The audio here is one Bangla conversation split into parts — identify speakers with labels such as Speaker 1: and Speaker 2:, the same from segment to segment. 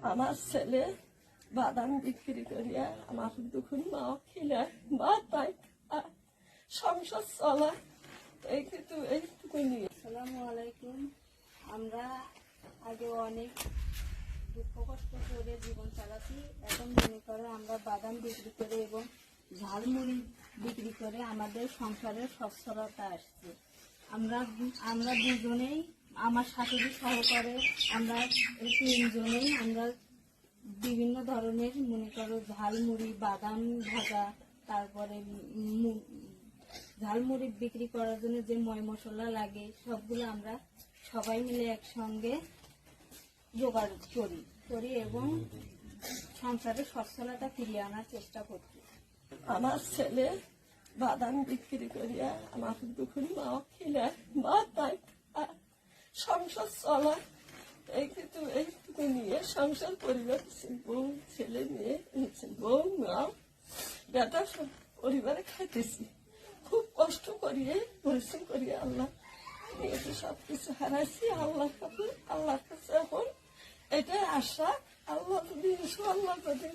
Speaker 1: আমার ছেলে বাদাম বিক্রি করিয়া আমার দুখন মা খিলে মা তাই সংসার চলা এইটুকু নিয়ে।
Speaker 2: আসসালামু আলাইকুম। আমরা আগে অনেক দুঃখ কষ্ট করে জীবন চালাচ্ছি। এখন মনে করে আমরা বাদাম বিক্রি করে এবং ঝালমুড়ি বিক্রি করে আমাদের সংসারের সচ্ছলতা আসছে। আমরা দুজনেই, আমার শাশুড়ি সহকারে আমরা তিনজনেই আমরা বিভিন্ন ধরনের মনে করো ঝালমুড়ি, বাদাম ভাজা, তারপরে ঝালমুড়ি বিক্রি করার জন্য যে ময় মশলা লাগে সবগুলো আমরা সবাই মিলে একসঙ্গে জোগাড় করি এবং সংসারে সচ্ছলতা ফিরিয়ে আনার চেষ্টা করছি।
Speaker 1: আমার ছেলে বাদাম বিক্রি করিয়া আমার দুখন মা খিলে মা তাই সংসার চলা এইটুকু নিয়ে সংসার পরিবার বউ ছেলে মেয়ে বউ মা বেটা সব পরিবারে খাইতেছি। খুব কষ্ট করিয়ে পরিশ্রম করিয়ে আল্লাহ নিয়েছে, সবকিছু হারাইছি। আল্লাহর কাছে এখন এটাই আশা, আল্লাহ যদি আল্লাহ যদি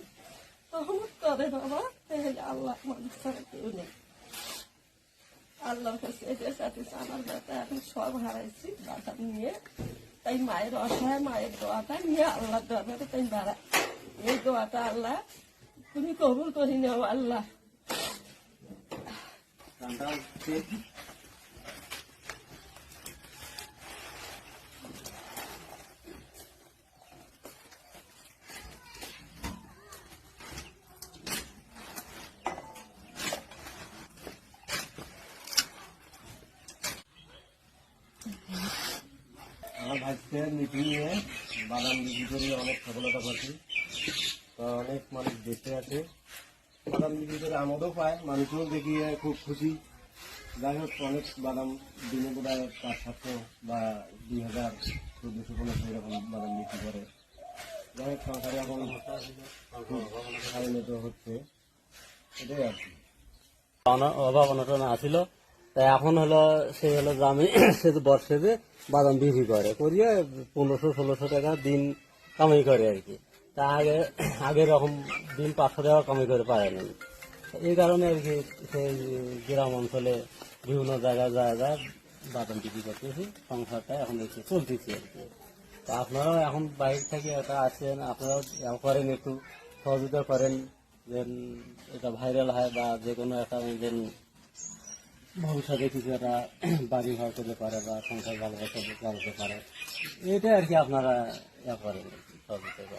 Speaker 1: রহমত করে বাবা, তাহলে আল্লাহ মানুষ ছাড়া কেউ নেই। আল্লাহর কাছে এটা চাইতেছে। আমার বেটা এখন সব হারাইছি বাদাম নিয়ে, তাই মায়ের অসহায় মায়ের দোয়াটা নিয়ে আল্লাহ দরবারে তাই বাড়ায়। এই দোয়াটা আল্লাহ তুমি কবুল করি নাও আল্লাহ।
Speaker 3: আমার ভাইকে মিটিং নিয়ে বাদাম বিক্রি করে অনেক সফলতা পাচ্ছি। তো অনেক মানুষ দেখতে আছে, বাদাম বিক্রি করে আমোদও পায়, মানুষও দেখিয়ে খুব খুশি। যাই হোক, অনেক বাদাম দিনে বোধ হয় 500-700 বা 2000, 1400-1500 এরকম বাদাম বিক্রি করে। যাই হোক, সংসারে এখন খুব উন্নত হচ্ছে, এটাই আর কি।
Speaker 4: অভাব অনটন আসিল, তাই এখন হলো সে হলো গ্রামে সে বর্ষে যে বাদাম বিক্রি করিয়ে 1500-1600 টাকা দিন কামাই করে আর কি। তা আগে এরকম দিন 500 টাকা কামাই করে পারে না। এই কারণে আর কি সেই গ্রাম অঞ্চলে বিভিন্ন জায়গায় বাদাম বিক্রি করতেছি, সংসারটা এখন একটু চলতেছি আর কি। তা আপনারাও এখন বাইরে থেকে এটা আসছেন, আপনারাও করেন, একটু সহযোগিতা করেন যেন এটা ভাইরাল হয় বা যে কোনো একটা যেন ভবিষ্যতে কিছু একটা বাড়ি ঘর করতে পারে বা সংসার ভালোবাসা চালাতে পারে। এটাই আর কি আপনারা করেন, সহযোগিতা করেন।